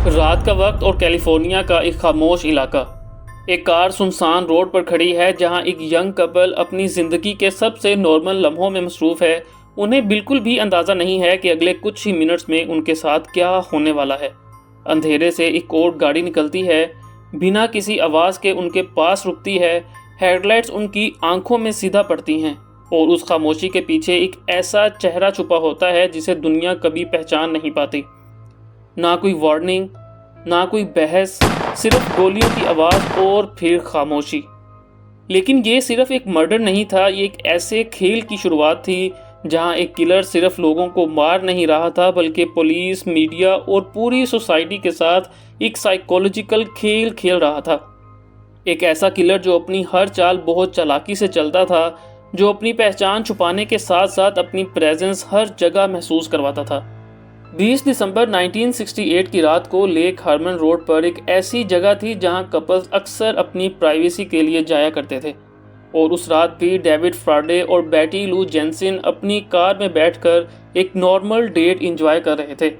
रात का वक्त और कैलिफोर्निया का एक खामोश इलाका। एक कार सुनसान रोड पर खड़ी है जहां एक यंग कपल अपनी ज़िंदगी के सबसे नॉर्मल लम्हों में मसरूफ़ है। उन्हें बिल्कुल भी अंदाज़ा नहीं है कि अगले कुछ ही मिनट्स में उनके साथ क्या होने वाला है। अंधेरे से एक और गाड़ी निकलती है, बिना किसी आवाज़ के उनके पास रुकती है। हेडलाइट्स उनकी आंखों में सीधा पड़ती हैं और उस खामोशी के पीछे एक ऐसा चेहरा छुपा होता है जिसे दुनिया कभी पहचान नहीं पाती। ना कोई वार्निंग, ना कोई बहस, सिर्फ गोलियों की आवाज़ और फिर खामोशी। लेकिन ये सिर्फ एक मर्डर नहीं था, ये एक ऐसे खेल की शुरुआत थी जहां एक किलर सिर्फ लोगों को मार नहीं रहा था बल्कि पुलिस, मीडिया और पूरी सोसाइटी के साथ एक साइकोलॉजिकल खेल खेल रहा था। एक ऐसा किलर जो अपनी हर चाल बहुत चालाकी से चलता था, जो अपनी पहचान छुपाने के साथ साथ अपनी प्रेजेंस हर जगह महसूस करवाता था। 20 दिसंबर 1968 की रात को लेक हार्मन रोड पर एक ऐसी जगह थी जहां कपल्स अक्सर अपनी प्राइवेसी के लिए जाया करते थे। और उस रात भी डेविड फ्राडे और बेटी लू जेनसन अपनी कार में बैठकर एक नॉर्मल डेट एंजॉय कर रहे थे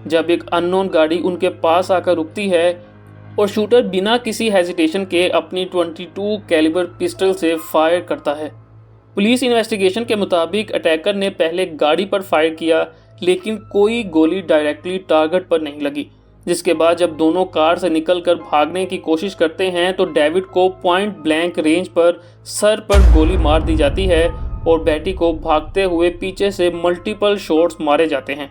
जब एक अननोन गाड़ी उनके पास आकर रुकती है और शूटर बिना किसी हेजिटेशन के अपनी 22 कैलिबर पिस्टल से फायर करता है। पुलिस इन्वेस्टिगेशन के मुताबिक अटैकर ने पहले गाड़ी पर फायर किया, लेकिन कोई गोली डायरेक्टली टारगेट पर नहीं लगी। जिसके बाद जब दोनों कार से निकलकर भागने की कोशिश करते हैं तो डेविड को पॉइंट ब्लैंक रेंज पर सर पर गोली मार दी जाती है और बेटी को भागते हुए पीछे से मल्टीपल शॉट्स मारे जाते हैं।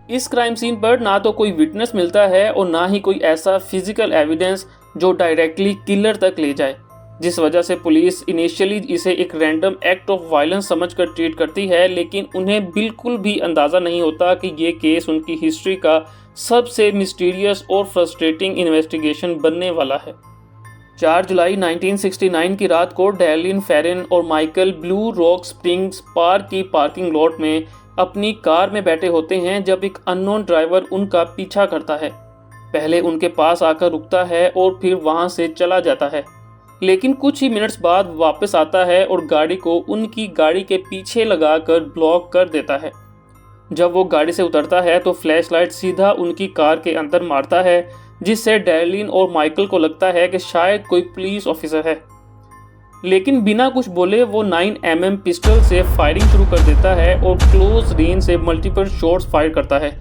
इस क्राइम सीन पर ना तो कोई विटनेस मिलता है और ना ही कोई ऐसा फिजिकल एविडेंस जो डायरेक्टली किलर तक ले जाए, जिस वजह से पुलिस इनिशियली इसे एक रैंडम एक्ट ऑफ वायलेंस समझकर ट्रीट करती है। लेकिन उन्हें बिल्कुल भी अंदाज़ा नहीं होता कि ये केस उनकी हिस्ट्री का सबसे मिस्टीरियस और फ्रस्ट्रेटिंग इन्वेस्टिगेशन बनने वाला है। 4 जुलाई 1969 की रात को डैर्लिन फेरन और Michael blue rock springs park की पार्किंग लॉट में अपनी कार में बैठे होते हैं जब एक अननोन ड्राइवर उनका पीछा करता है। पहले उनके पास आकर रुकता है और फिर वहां से चला जाता है, लेकिन कुछ ही मिनट्स बाद वापस आता है और गाड़ी को उनकी गाड़ी के पीछे लगाकर ब्लॉक कर देता है। जब वो गाड़ी से उतरता है तो फ्लैशलाइट सीधा उनकी कार के अंदर मारता है, जिससे डैर्लिन और माइकल को लगता है कि शायद कोई पुलिस ऑफिसर है। लेकिन बिना कुछ बोले वो 9mm पिस्टल से फायरिंग शुरू कर देता है और क्लोज रेंज से मल्टीपल शॉट्स फायर करता है,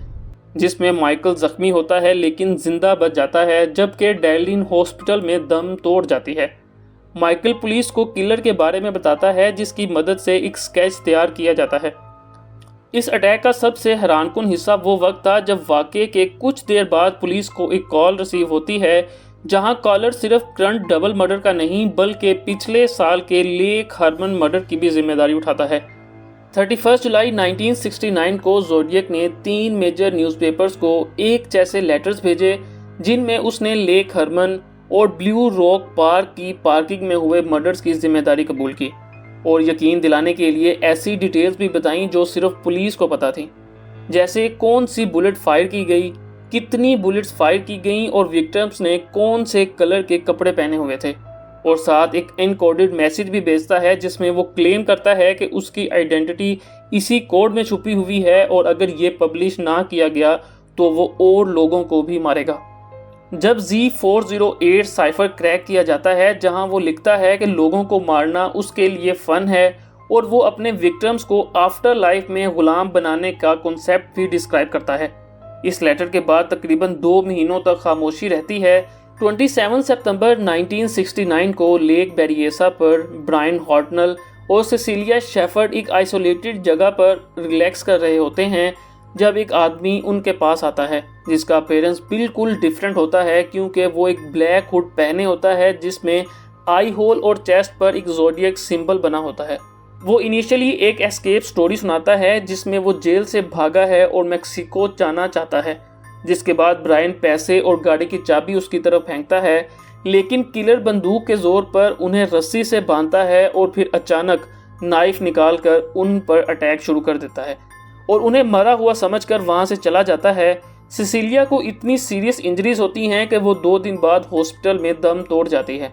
जिसमें माइकल जख्मी होता है लेकिन जिंदा बच जाता है, जबकि डैर्लिन हॉस्पिटल में दम तोड़ जाती है। माइकल पुलिस को किलर के बारे में बताता है, जिसकी मदद से एक स्केच तैयार किया जाता है। इस अटैक का सबसे हैरानकुन हिस्सा वो वक्त था जब वाकये के कुछ देर बाद पुलिस को एक कॉल रिसीव होती है, जहां कॉलर सिर्फ करंट डबल मर्डर का नहीं बल्कि पिछले साल के लेक हार्मन मर्डर की भी जिम्मेदारी उठाता है। 31 जुलाई 1969 को ज़ोडिएक ने 3 मेजर न्यूज़पेपर्स को एक जैसे लेटर्स भेजे, जिनमें उसने लेक हार्मन और ब्लू रॉक पार्क की पार्किंग में हुए मर्डर्स की जिम्मेदारी कबूल की और यकीन दिलाने के लिए ऐसी डिटेल्स भी बताईं जो सिर्फ पुलिस को पता थी, जैसे कौन सी बुलेट फायर की गई, कितनी बुलेट्स फायर की गईं और विक्टिम्स ने कौन से कलर के कपड़े पहने हुए थे। और साथ एक एनकोडेड मैसेज भी भेजता है जिसमें वो क्लेम करता है कि उसकी आइडेंटिटी इसी कोड में छुपी हुई है और अगर ये पब्लिश ना किया गया तो वो और लोगों को भी मारेगा। जब Z408 साइफर क्रैक किया जाता है, जहां वो लिखता है कि लोगों को मारना उसके लिए फन है और वो अपने विक्टिम्स को आफ्टर लाइफ में गुलाम बनाने का कॉन्सेप्ट भी डिस्क्राइब करता है। इस लेटर के बाद तकरीबन 2 महीनों तक खामोशी रहती है। 27 सितंबर 1969 को लेक बेरिएसा पर ब्रायन हॉर्टनल और सिसिलिया शेफर्ड एक आइसोलेटेड जगह पर रिलैक्स कर रहे होते हैं जब एक आदमी उनके पास आता है, जिसका अपीयरेंस बिल्कुल डिफरेंट होता है क्योंकि वो एक ब्लैक हुड पहने होता है जिसमें आई होल और चेस्ट पर एक ज़ोडिएक सिंबल बना होता है। वो इनिशियली एक एस्केप स्टोरी सुनाता है जिसमें वो जेल से भागा है और मेक्सिको जाना चाहता है, जिसके बाद ब्रायन पैसे और गाड़ी की चाबी उसकी तरफ फेंकता है, लेकिन किलर बंदूक के जोर पर उन्हें रस्सी से बांधता है और फिर अचानक नाइफ निकालकर उन पर अटैक शुरू कर देता है और उन्हें मरा हुआ समझकर वहां से चला जाता है। सिसिलिया को इतनी सीरियस इंजरीज होती हैं कि वो 2 दिन बाद हॉस्पिटल में दम तोड़ जाती है,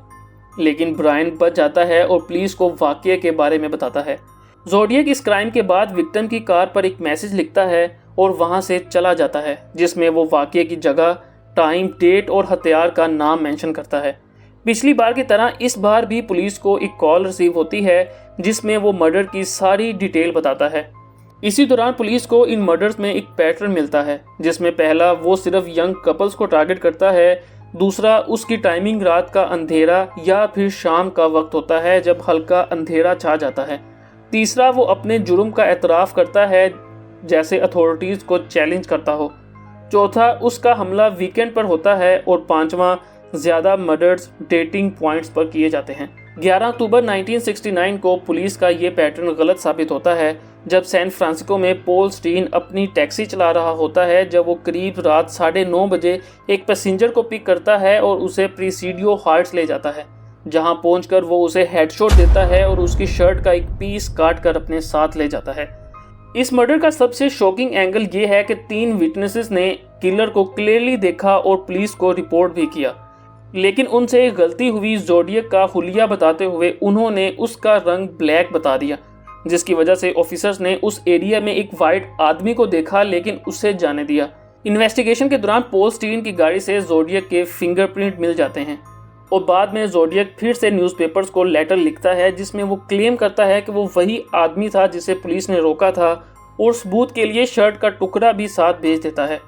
लेकिन ब्रायन बच जाता है और पुलिस को वाकये के बारे में बताता है। ज़ोडिएक इस क्राइम के बाद विक्टिम की कार पर एक मैसेज लिखता है और वहां से चला जाता है, जिसमें वो वाकये की जगह, टाइम, डेट और हथियार का नाम मेंशन करता है। पिछली बार की तरह इस बार भी पुलिस को एक कॉल रिसीव होती है जिसमें वो मर्डर की सारी डिटेल बताता है। इसी दौरान पुलिस को इन मर्डर्स में एक पैटर्न मिलता है, जिसमें पहला वो सिर्फ यंग कपल्स को टारगेट करता है, दूसरा उसकी टाइमिंग रात का अंधेरा या फिर शाम का वक्त होता है जब हल्का अंधेरा छा जाता है, तीसरा वो अपने जुर्म का एतराफ़ करता है जैसे अथॉरिटीज़ को चैलेंज करता हो, चौथा उसका हमला वीकेंड पर होता है और पांचवा ज़्यादा मर्डर्स डेटिंग पॉइंट्स पर किए जाते हैं। 11 अक्टूबर 1969 को पुलिस का ये पैटर्न गलत साबित होता है जब सैन फ्रांसिस्को में पॉल स्टीन अपनी टैक्सी चला रहा होता है जब वो करीब रात 9:30 बजे एक पैसेंजर को पिक करता है और उसे प्रीसीडियो हार्ट्स ले जाता है, जहां पहुंचकर वो उसे हेडशॉट देता है और उसकी शर्ट का एक पीस काट कर अपने साथ ले जाता है। इस मर्डर का सबसे शॉकिंग एंगल ये है कि 3 विटनेसेस ने किलर को क्लियरली देखा और पुलिस को रिपोर्ट भी किया, लेकिन उनसे गलती हुई ज़ोडिएक का हुलिया बताते हुए उन्होंने उसका रंग ब्लैक बता दिया, जिसकी वजह से ऑफिसर्स ने उस एरिया में एक वाइट आदमी को देखा लेकिन उसे जाने दिया। इन्वेस्टिगेशन के दौरान पॉल स्टीन की गाड़ी से ज़ोडिएक के फिंगरप्रिंट मिल जाते हैं और बाद में ज़ोडिएक फिर से न्यूज़पेपर्स को लेटर लिखता है जिसमें वो क्लेम करता है कि वो वही आदमी था जिसे पुलिस ने रोका था और सबूत के लिए शर्ट का टुकड़ा भी साथ भेज देता है।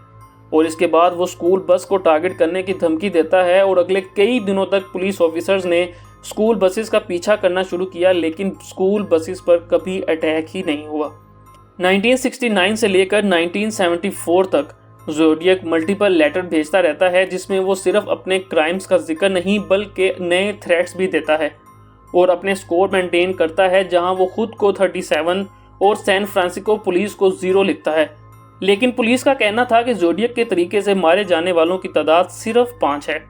और इसके बाद वो स्कूल बस को टारगेट करने की धमकी देता है और अगले कई दिनों तक पुलिस ऑफिसर्स ने स्कूल बसेस का पीछा करना शुरू किया, लेकिन स्कूल बसेस पर कभी अटैक ही नहीं हुआ। 1969 से लेकर 1974 तक ज़ोडिएक मल्टीपल लेटर भेजता रहता है जिसमें वो सिर्फ अपने क्राइम्स का जिक्र नहीं बल्कि नए थ्रेट्स भी देता है और अपने स्कोर मेंटेन करता है, जहां वो खुद को 37 और सैन फ्रांसिस्को पुलिस को 0 लिखता है। लेकिन पुलिस का कहना था कि ज़ोडिएक के तरीके से मारे जाने वालों की तादाद सिर्फ 5 है।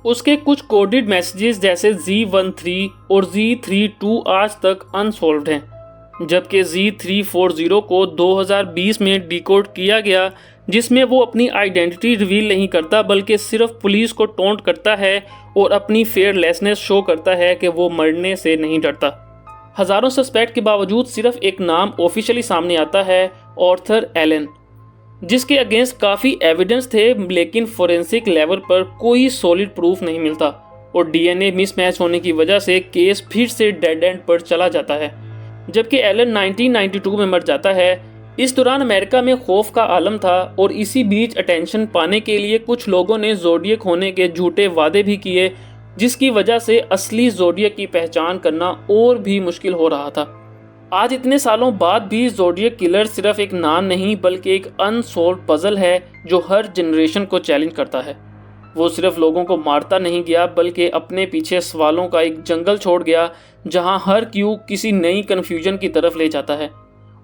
उसके कुछ कोडेड मैसेजेस जैसे Z13 और Z32 आज तक अनसॉल्व्ड हैं, जबकि Z340 को 2020 में डिकोड किया गया जिसमें वो अपनी आइडेंटिटी रिवील नहीं करता बल्कि सिर्फ पुलिस को टोंट करता है और अपनी फेयरलेसनेस शो करता है कि वो मरने से नहीं डरता। हज़ारों सस्पेक्ट के बावजूद सिर्फ एक नाम ऑफिशियली सामने आता है, आर्थर एलन, जिसके अगेंस्ट काफ़ी एविडेंस थे लेकिन फोरेंसिक लेवल पर कोई सॉलिड प्रूफ नहीं मिलता और डीएनए मिसमैच होने की वजह से केस फिर से डेड एंड पर चला जाता है, जबकि एलन 1992 में मर जाता है। इस दौरान अमेरिका में खौफ का आलम था और इसी बीच अटेंशन पाने के लिए कुछ लोगों ने ज़ोडिएक होने के झूठे वादे भी किए, जिसकी वजह से असली ज़ोडिएक की पहचान करना और भी मुश्किल हो रहा था। आज इतने सालों बाद भी ज़ोडिएक किलर सिर्फ एक नाम नहीं बल्कि एक अनसॉल्व्ड पजल है जो हर जनरेशन को चैलेंज करता है। वो सिर्फ लोगों को मारता नहीं गया बल्कि अपने पीछे सवालों का एक जंगल छोड़ गया जहां हर क्यू किसी नई कन्फ्यूजन की तरफ ले जाता है।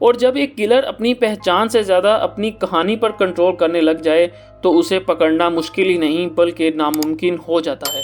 और जब एक किलर अपनी पहचान से ज़्यादा अपनी कहानी पर कंट्रोल करने लग जाए तो उसे पकड़ना मुश्किल ही नहीं बल्कि नामुमकिन हो जाता है।